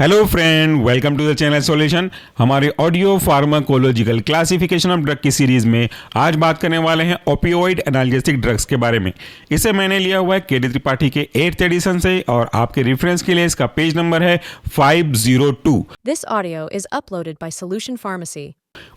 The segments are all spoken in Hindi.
Hello friend, welcome to the channel solution. हमारे audio pharmacological classification of drug की सीरीज में आज बात करने वाले हैं ओपियोइड एनाल्जेसिक ड्रग्स के बारे में। इसे मैंने लिया हुआ है के.डी. त्रिपाठी के 8th एडिशन से और आपके रेफरेंस के लिए इसका पेज नंबर है 502। This audio is uploaded by Solution Pharmacy.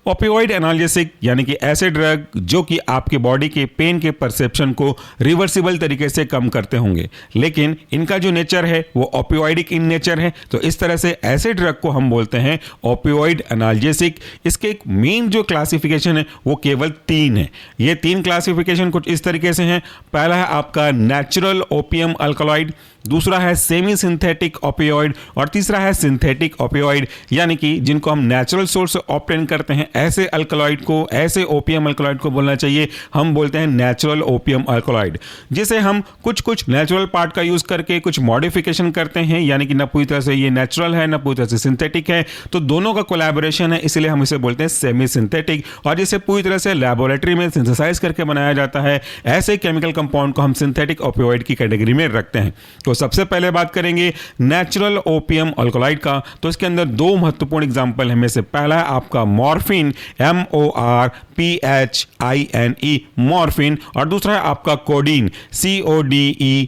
Opioid analgesic यानी कि ऐसे ड्रग जो कि आपके बॉडी के पेन के परसेप्शन को रिवर्सिबल तरीके से कम करते होंगे, लेकिन इनका जो नेचर है वो ओपियोइडिक इन नेचर है। तो इस तरह से ऐसे ड्रग को हम बोलते हैं ओपियोइड एनाल्जेसिक। इसके एक मेन जो क्लासिफिकेशन है वो केवल 3 है। ये 3 क्लासिफिकेशन कुछ इस तरीके से हैं। पहला है आपका नेचुरल ओपियम अल्कलॉइड, दूसरा है सेमी सिंथेटिक ओपियोइड और तीसरा है सिंथेटिक ओपियोइड, यानी कि जिनको हम नेचुरल सोर्स से ऑब्टेन करते हैं ऐसे अल्कलॉइड को, ऐसे ओपियम अल्कलॉइड को बोलना चाहिए, हम बोलते हैं नेचुरल ओपियम अल्कलॉइड। जिसे हम कुछ नेचुरल पार्ट का यूज करके कुछ मॉडिफिकेशन करते हैं, यानी कि न पूरी तरह से ये नेचुरल है न पूरी तरह से सिंथेटिक है, तो दोनों का कोलैबोरेशन है, इसलिए हम इसे बोलते हैं सेमी सिंथेटिक। और जिसे पूरी तरह से लैबोरेटरी में सिंथेसाइज करके बनाया जाता है, ऐसे केमिकल कंपाउंड को हम सिंथेटिक ओपियोइड की कैटेगरी में रखते हैं। तो सबसे पहले बात करेंगे नेचुरल ओपियम अल्कलॉइड का। तो इसके अंदर 2 महत्वपूर्ण एग्जांपल है। में से पहला है आपका मॉर्फिन, MORPHINE मॉर्फिन, और दूसरा है आपका कोडीन, CODEINE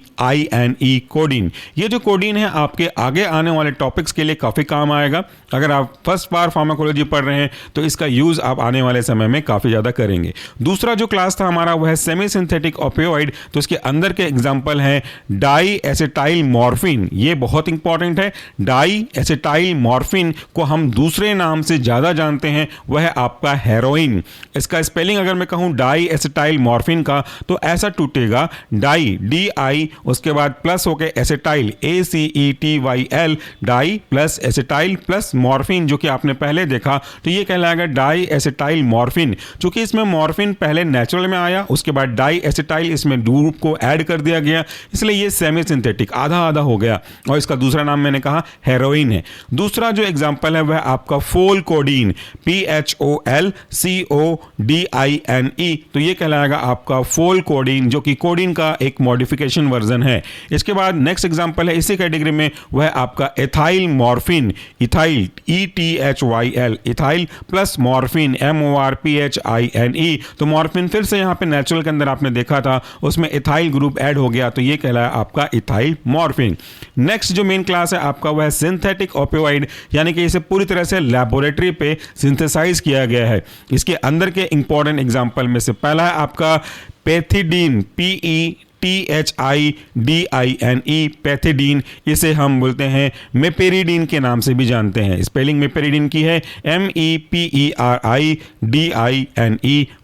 कोडीन। ये जो कोडीन है आपके आगे आने वाले टॉपिक्स के लिए काफी काम आएगा। अगर आप फर्स्ट बार फार्माकोलॉजी पढ़ रहे हैं तो इसका यूज आप आने वाले समय में काफी ज्यादा करेंगे। दूसरा जो क्लास था हमारा वह है सेमी सिंथेटिक ओपियोइड। तो इसके अंदर के एग्जांपल हैं डाई एसिटाइल मॉर्फिन, ये बहुत इंपॉर्टेंट है। डाई एसिटाइल मॉर्फिन को हम दूसरे नाम से ज्यादा जानते हैं, वह है आपका हेरोइन। इसका स्पेलिंग अगर मैं कहूं डाई एसिटाइल मॉर्फिन का तो ऐसा टूटेगा, डाई DI उसके बाद प्लस होके acetyl ACETYL, die plus acetyl plus morphine, जो कि आपने पहले देखा, तो ये कहलाएगा डाई एसिटाइल मॉर्फिन। चूंकि इसमें मॉर्फिन पहले नेचुरल में आया, उसके बाद डाई एसिटाइल इसमें ग्रुप को ऐड कर दिया गया, इसलिए ये सेमी सिंथेटिक आधा आधा हो गया और इसका दूसरा नाम मैंने कहा हेरोइन है। दूसरा जो एग्जांपल है वह आपका फोल कोडीन, PHOLCODINE, तो ये कहलाएगा आपका फोल कोडीन, जो कि कोडीन का एक मॉडिफिकेशन वर्जन है। इसके बाद नेक्स्ट एग्जांपल है इसी कैटेगरी में, वह आपका ethyl morphine, ethyl ETHYL, ethyl plus morphine MORPHINE। तो मॉर्फिन फिर से यहां पे नेचुरल के अंदर आपने देखा था, उसमें इथाइल ग्रुप ऐड हो गया, तो ये कहलाया आपका इथाइल मॉर्फिन। नेक्स्ट जो मेन क्लास है आपका वह है सिंथेटिक ओपियोइड, यानी कि इसे पूरी तरह से लैबोरेटरी पे सिंथेसाइज किया गया है। इसके अंदर के इंपॉर्टेंट एग्जांपल में से पहला है आपका पैथिडीन, PETHIDINE, पैथिडीन। इसे हम बोलते हैं मेपेरिडीन के नाम से भी जानते हैं। स्पेलिंग मेपेरिडीन की है MEPERIDINE,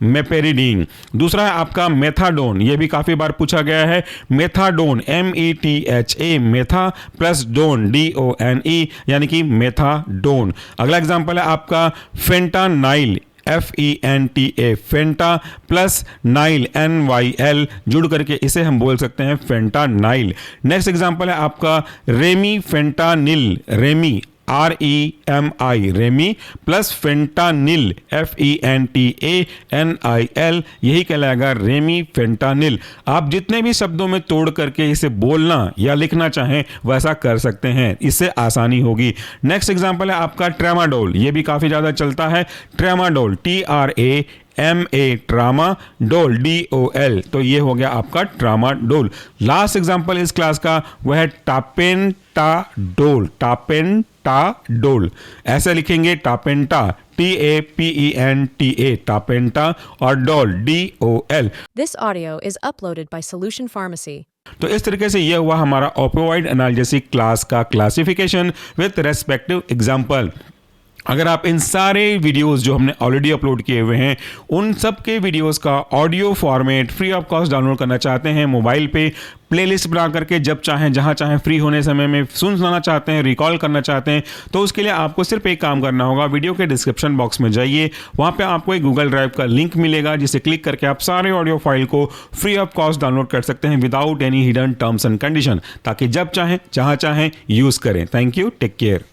मेपेरिडीन। दूसरा है आपका मेथाडोन, यह भी काफी बार पूछा गया है। Methadone METHA, metha plus done DONE, यानी कि मेथाडोन। अगला एग्जांपल है आपका fentanyl, FENTA, fenta plus nyl NYL जुड़ करके इसे हम बोल सकते हैं फेंटानाइल। नेक्स्ट एग्जांपल है आपका remifentanil, remi REMI, remi plus fentanil FENTANIL, यही कहलाएगा रेमी फेंटानिल। आप जितने भी शब्दों में तोड़ करके इसे बोलना या लिखना चाहें वैसा कर सकते हैं, इससे आसानी होगी। नेक्स्ट एग्जांपल है आपका ट्रेमाडोल, ये भी काफी ज्यादा चलता है। ट्रेमाडोल TRAMA, ट्रामा, डोल DOL, तो ये हो गया आपका ट्रामाडोल। लास्ट एग्जांपल इस क्लास का वह है टापेंटाडोल, टापेंटाडोल, ऐसे लिखेंगे टापेंटा, TAPENTA, टापेंटा, और डोल DOL। This audio is uploaded by Solution Pharmacy. तो इस तरीके से यह हुआ हमारा ओपियोइड एनाल्जेसिक क्लास का क्लासिफिकेशन विद रेस्पेक्टिव एग्जांपल। अगर आप इन सारे वीडियोस जो हमने ऑलरेडी अपलोड किए हुए हैं उन सब के वीडियोस का audio format free of cost download करना चाहते हैं मोबाइल पे, प्लेलिस्ट बना करके जब चाहें जहां चाहें फ्री होने समय में सुनना चाहते हैं, रिकॉल करना चाहते हैं, तो उसके लिए आपको सिर्फ एक काम करना होगा। वीडियो के डिस्क्रिप्शन बॉक्स में जाइए, वहां पे आपको एक गूगल ड्राइव का लिंक मिलेगा, जिसे क्लिक करके आप सारे ऑडियो फाइल को फ्री ऑफ कॉस्ट डाउनलोड कर सकते हैं without any hidden terms and condition, ताकि जब चाहें जहां चाहें यूज करें। Thank you, take care.